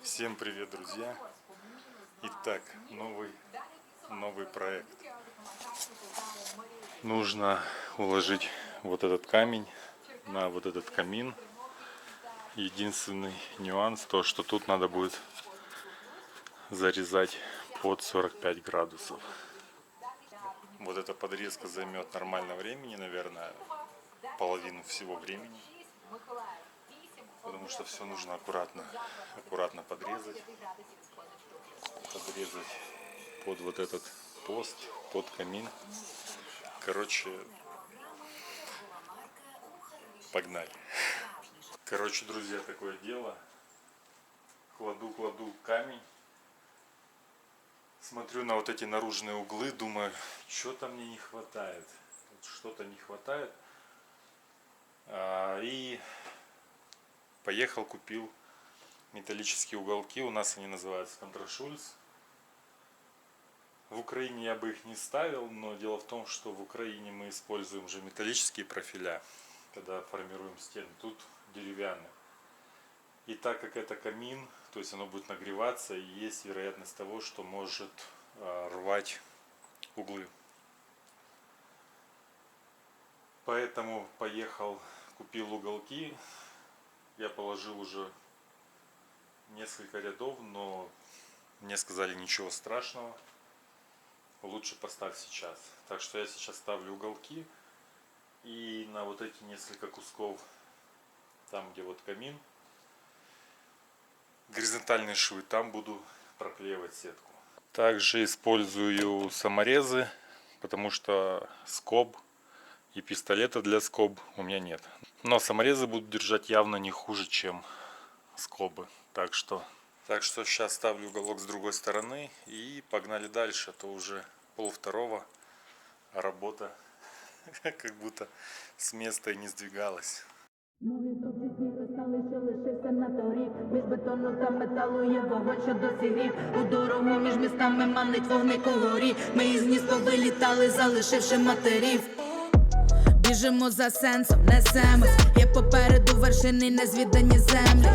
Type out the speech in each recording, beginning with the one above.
Всем привет, друзья! Итак, новый проект. Нужно уложить вот этот камень на вот этот камин. Единственный нюанс то, что тут надо будет зарезать под 45 градусов. Вот эта подрезка займет нормально времени, наверное, половину всего времени. Потому что все нужно аккуратно подрезать под вот этот пост, под камин. Короче, погнали. Короче, друзья, такое дело. Кладу камень. Смотрю на вот эти наружные углы, думаю, что-то мне не хватает. Что-то не хватает. И поехал, купил металлические уголки. У нас они называются контрашульц. В Украине я бы их не ставил, но дело в том, что в Украине мы используем же металлические профиля, когда формируем стены. Тут деревянные. И так как это камин, то есть оно будет нагреваться, и есть вероятность того, что может рвать углы. Поэтому поехал, купил уголки. Я положил уже несколько рядов, но мне сказали, ничего страшного, лучше поставь сейчас. Так что я сейчас ставлю уголки, и на вот эти несколько кусков, там где вот камин, горизонтальные швы, там буду проклеивать сетку. Также использую саморезы, потому что скоб и пистолета для скоб у меня нет. Но саморезы будут держать явно не хуже, чем скобы. Так что сейчас ставлю уголок с другой стороны и погнали дальше. А то уже 1:30, а работа как будто с места и не сдвигалась. Ноги топчуть ніби стали, що лишився на торік. Між бетону та металу є вогонь, що досі грів. У дорогу між містами манить вогник угорі. Ми із гнізд повилітали, залишивши матерів. Біжимо за сенсом, несемось. Є попереду вершини, незвідані землі.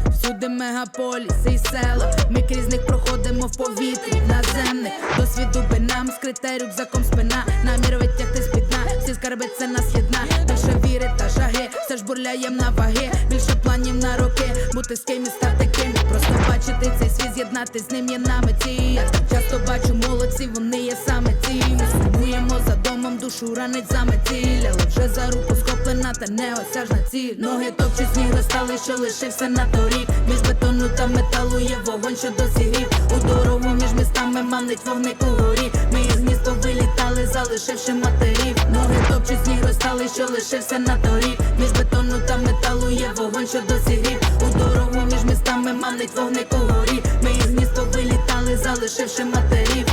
Всюди мегаполіси й села. Ми крізь них проходимо в повітрі, в наземних. Досвіду би нам скрите рюкзаком спина. Намір витягти з-під дна, всі скарби це нас єдна. Більше віри та жаги, все ж бурляєм на ваги. Більше планів на роки, бути з ким і стати ким. Просто бачити цей світ, з'єднати з ним є на меті. Я так часто бачу молодці, вони є саме ці. Ми сумуємо за домом, душу ранить за метіль. Але вже за руку схоплена та неосяжна ціль. Ноги топчуть сніг розтали, що лишився на торік. Між бетону та металу є вогонь, що досі грів. У дорогу між містами манить вогник угорі. Ми із гнізд повилітали, залишивши матерів. Ноги топчуть сніг розтали, що лишився на торік. Між бетону та металу є вогонь, що досі грів. У дорогу між містами манить вогник угорі. Ми із гнізд повилітали, залишивши матерів.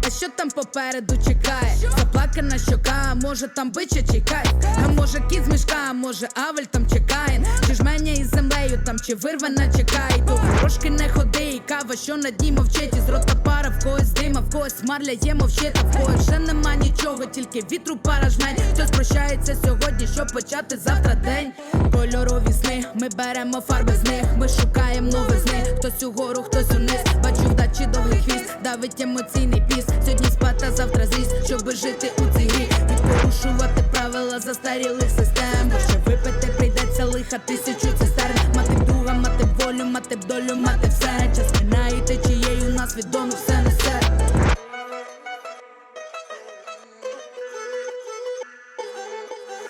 А що там попереду чекає? Заплакана щока, може там бича чекає. А може кіт з мішка, а може авель там чекає. Чи жменя із землею там, чи вирвана чекає. То трошки не ходи, і кава, що над ній мовчить. Із рота пара, в когось дима, в когось марля є мовчить. А в когось вже нема нічого, тільки вітру пара жмень. Хтось прощається сьогодні, щоб почати завтра день. Кольорові сни, ми беремо фарби з них. Ми шукаємо новизни, хтось угору, хтось униз. Бачу вдачі довгий хвіст, давить емоційний піс. Сьогодні спати, а завтра злість, щоби жити у цій грі. Порушувати правила застарілих систем. Бо ще випити прийдеться лиха 1000 цистерн. Мати б друга, мати б волю, мати б долю, мати все. Час минає і течією нас відомо все несе.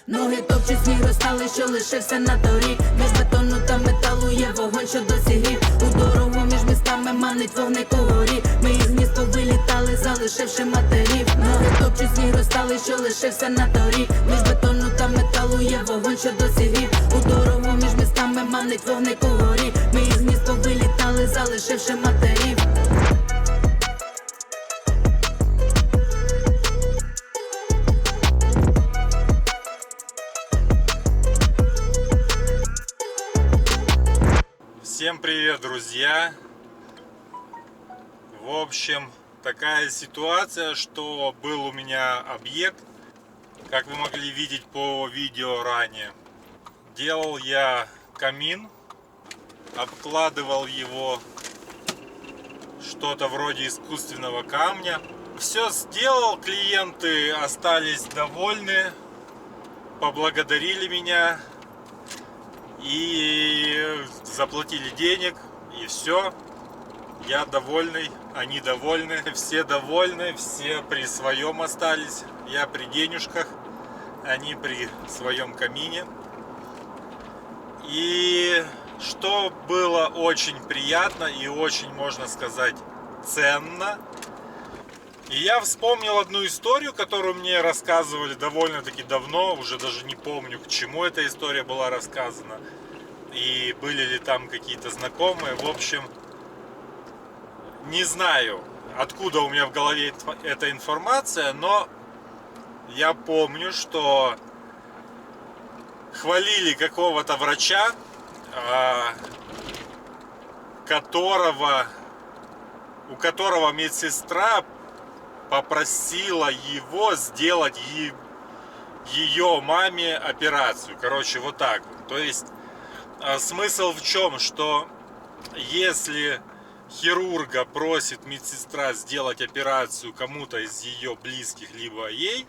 Ноги топчуть сніг розтали, що лишився на торік. Між бетону та металу є вогонь, що досі грів. У дорогу між містами манить вогник угорі. Ми із гнізд повилітали, залишивши матерів. Ноги топчуть сніг розтали, що лишився на торік. Між бетону та металу є вогонь, що досі грів. У дорогу між містами манить вогник угорі. Ми із гнізд повилітали, залишивши матерів. Всем привет, друзья! В общем, такая ситуация, что был у меня объект, как вы могли видеть по видео ранее. Делал я камин обкладывал его что-то вроде искусственного камня. Все сделал, клиенты остались довольны, поблагодарили меня и заплатили денег, и все. Я довольный, они довольны, все довольны, все при своем остались. Я при денежках, они при своем камине. И что было очень приятно и очень, можно сказать, ценно. И я вспомнил одну историю, которую мне рассказывали довольно-таки давно, уже даже не помню, к чему эта история была рассказана, и были ли там какие-то знакомые. В общем, не знаю, откуда у меня в голове эта информация, но я помню, что хвалили какого-то врача, у которого медсестра попросила его сделать ее маме операцию. Короче, вот так вот. То есть смысл в чем? Что если хирурга просит медсестра сделать операцию кому-то из ее близких, либо ей,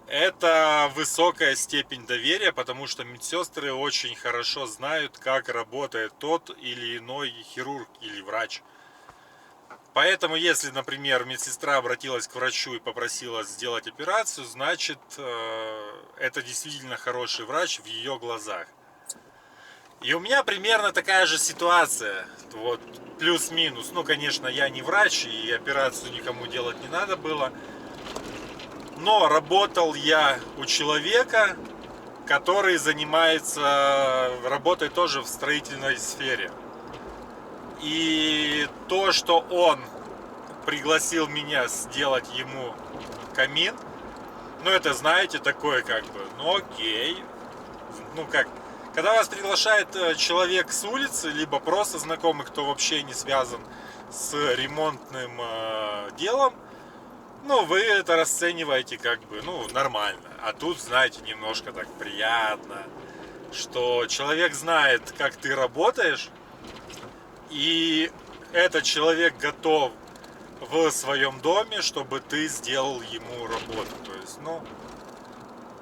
это высокая степень доверия, потому что медсестры очень хорошо знают, как работает тот или иной хирург или врач. Поэтому, если, например, медсестра обратилась к врачу и попросила сделать операцию, значит, это действительно хороший врач в ее глазах. И у меня примерно такая же ситуация, вот, плюс-минус. Ну, конечно, я не врач, и операцию никому делать не надо было. Но работал я у человека, который работает тоже в строительной сфере. И то, что он пригласил меня сделать ему камин, ну это, знаете, такое как бы, ну окей. Ну как, когда вас приглашает человек с улицы, либо просто знакомый, кто вообще не связан с ремонтным делом, ну вы это расцениваете как бы, ну нормально. А тут, знаете, немножко так приятно, что человек знает, как ты работаешь, и этот человек готов в своем доме, чтобы ты сделал ему работу. То есть, ну,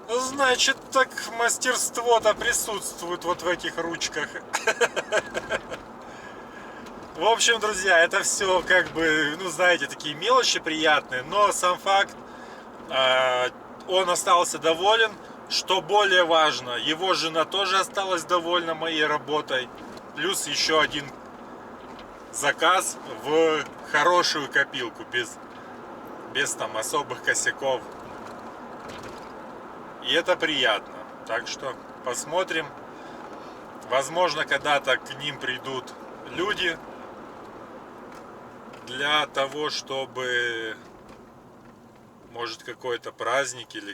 значит, так мастерство-то присутствует вот в этих ручках. В общем, друзья, это все как бы, ну, знаете, такие мелочи приятные, но сам факт, он остался доволен. Что более важно, его жена тоже осталась довольна моей работой. Плюс еще один заказ в хорошую копилку, без там особых косяков. И это приятно. Так что посмотрим. Возможно, когда-то к ним придут люди для того, чтобы, может, какой-то праздник или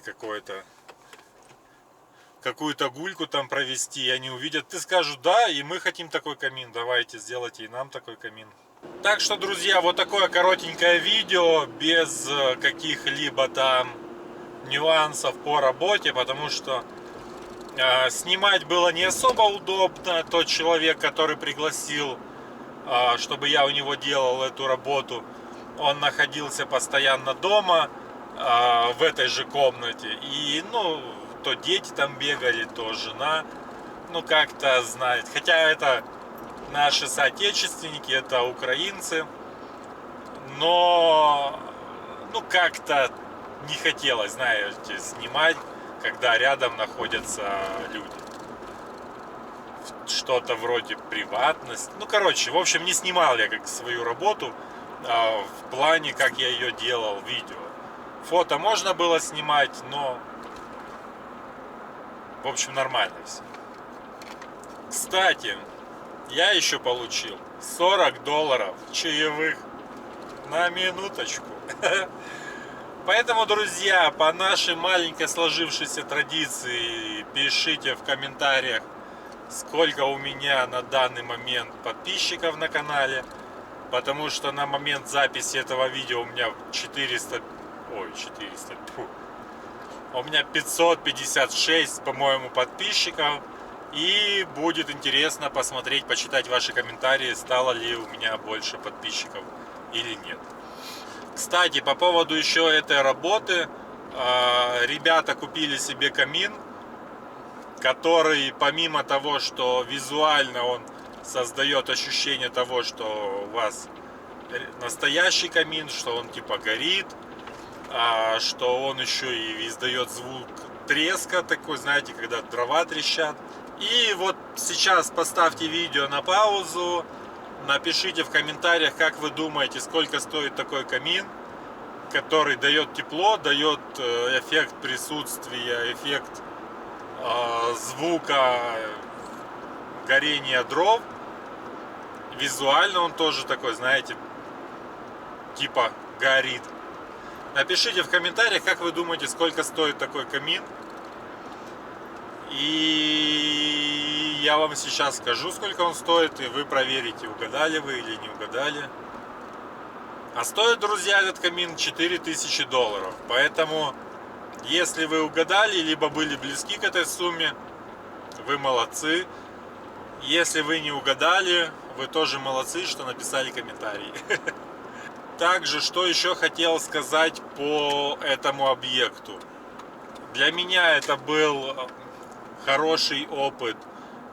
какую-то гульку там провести, и они увидят, ты скажешь, да, и мы хотим такой камин, давайте сделайте и нам такой камин. Так что, друзья, вот такое коротенькое видео, без каких-либо там нюансов по работе, потому что снимать было не особо удобно. Тот человек, который пригласил, чтобы я у него делал эту работу, он находился постоянно дома, в этой же комнате, и, ну, то дети там бегали, то жена, ну как-то, знаете, хотя это наши соотечественники, это украинцы, но, ну как-то не хотелось, знаете, снимать, когда рядом находятся люди. Что-то вроде приватности, ну короче, в общем, не снимал я как свою работу в плане, как я ее делал, видео. Фото можно было снимать, но в общем, нормально все. Кстати, я еще получил $40 чаевых на минуточку. Поэтому, друзья, по нашей маленькой сложившейся традиции, пишите в комментариях, сколько у меня на данный момент подписчиков на канале. Потому что на момент записи этого видео у меня 556, по-моему, подписчиков. И будет интересно посмотреть, почитать ваши комментарии, стало ли у меня больше подписчиков или нет. Кстати, по поводу еще этой работы, ребята купили себе камин, который помимо того, что визуально он создает ощущение того, что у вас настоящий камин, что он типа горит, что он еще и издает звук треска такой, знаете, когда дрова трещат. И вот сейчас поставьте видео на паузу, напишите в комментариях, как вы думаете, сколько стоит такой камин, который дает тепло, дает эффект присутствия, эффект звука горения дров. Визуально он тоже такой, знаете, типа горит. Напишите в комментариях, как вы думаете, сколько стоит такой камин. И я вам сейчас скажу, сколько он стоит, и вы проверите, угадали вы или не угадали. А стоит, друзья, этот камин $4000. Поэтому, если вы угадали, либо были близки к этой сумме, вы молодцы. Если вы не угадали, вы тоже молодцы, что написали комментарий. Также, что еще хотел сказать по этому объекту. Для меня это был хороший опыт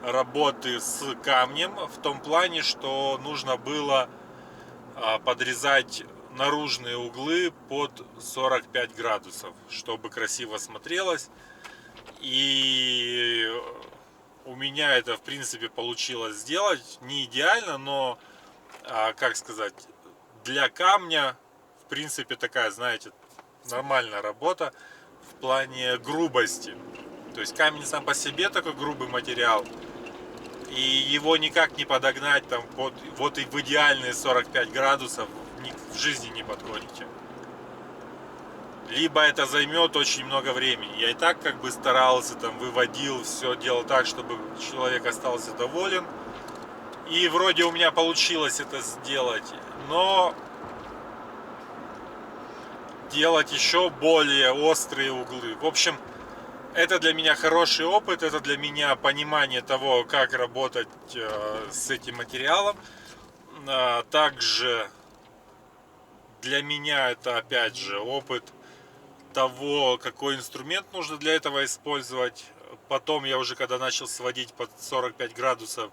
работы с камнем, в том плане, что нужно было подрезать наружные углы под 45 градусов, чтобы красиво смотрелось. И у меня это, в принципе, получилось сделать. Не идеально, но, как сказать, для камня, в принципе, такая, знаете, нормальная работа в плане грубости. То есть камень сам по себе такой грубый материал, и его никак не подогнать там под вот и в идеальные 45 градусов в жизни не подходите. Либо это займет очень много времени. Я и так как бы старался, там выводил, все делал так, чтобы человек остался доволен. И вроде у меня получилось это сделать, но делать еще более острые углы. В общем, это для меня хороший опыт, это для меня понимание того, как работать с этим материалом. Также для меня это, опять же, опыт того, какой инструмент нужно для этого использовать. Потом я уже, когда начал сводить под 45 градусов,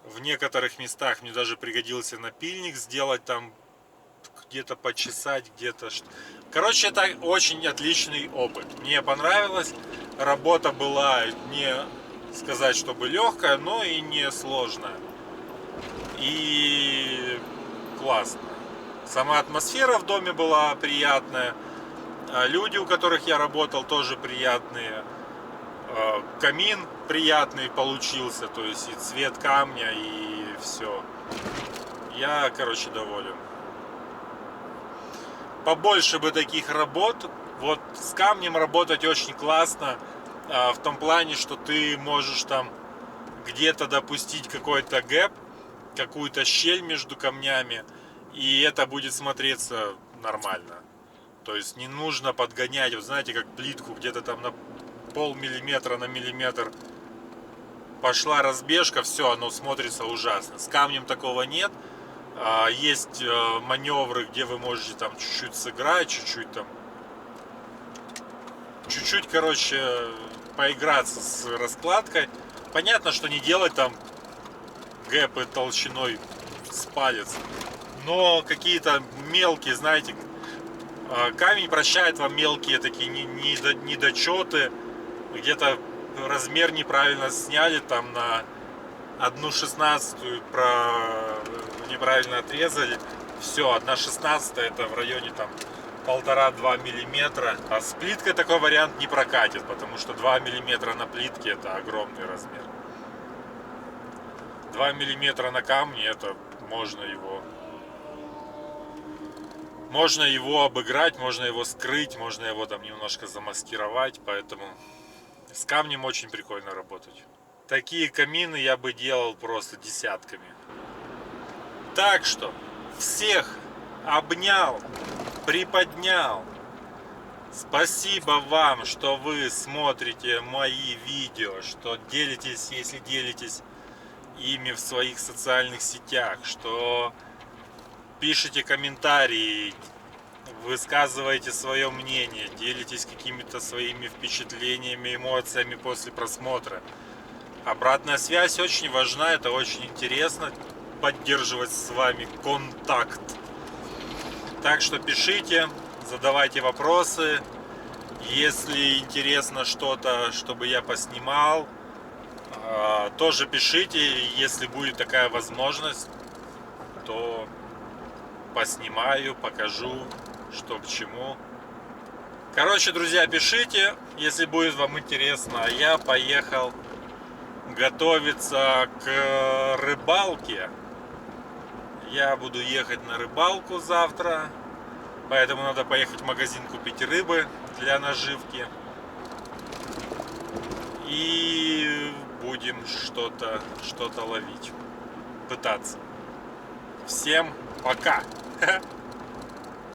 в некоторых местах мне даже пригодился напильник сделать, там где-то почесать, где-то... Короче, это очень отличный опыт. Мне понравилось. Работа была, не сказать, чтобы легкая, но и не сложная. И классно. Сама атмосфера в доме была приятная. Люди, у которых я работал, тоже приятные. Камин приятный получился. То есть и цвет камня, и все. Я, короче, доволен. Побольше бы таких работ. Вот с камнем работать очень классно. В том плане, что ты можешь там где-то допустить какой-то гэп, какую-то щель между камнями, и это будет смотреться нормально. То есть не нужно подгонять, вот знаете, как плитку где-то там на полмиллиметра на миллиметр пошла разбежка, все, оно смотрится ужасно. С камнем такого нет. Есть маневры, где вы можете там чуть-чуть сыграть, чуть-чуть там, чуть-чуть, короче, поиграться с раскладкой. Понятно, что не делать там гэпы толщиной с палец, но какие-то мелкие, знаете, камень прощает вам мелкие такие недочеты, где-то размер неправильно сняли, там на 1/16 неправильно отрезали, все, 1/16 это в районе там 1,5-2 миллиметра. А с плиткой такой вариант не прокатит, потому что 2 миллиметра на плитке это огромный размер. 2 миллиметра на камне, это можно его обыграть, можно его скрыть, можно его там немножко замаскировать, поэтому с камнем очень прикольно работать. Такие камины я бы делал просто десятками. Так что всех обнял, приподнял. Спасибо вам, что вы смотрите мои видео, что делитесь, если делитесь ими в своих социальных сетях, что пишите комментарии, высказываете свое мнение, делитесь какими-то своими впечатлениями, эмоциями после просмотра. Обратная связь очень важна, это очень интересно, поддерживать с вами контакт. Так что пишите, задавайте вопросы. Если интересно что-то, чтобы я поснимал, тоже пишите. Если будет такая возможность, то поснимаю, покажу, что к чему. Короче, друзья, пишите, если будет вам интересно. Я поехал готовиться к рыбалке. Я буду ехать на рыбалку завтра, поэтому надо поехать в магазин купить рыбы для наживки. И будем что-то ловить, пытаться. Всем пока!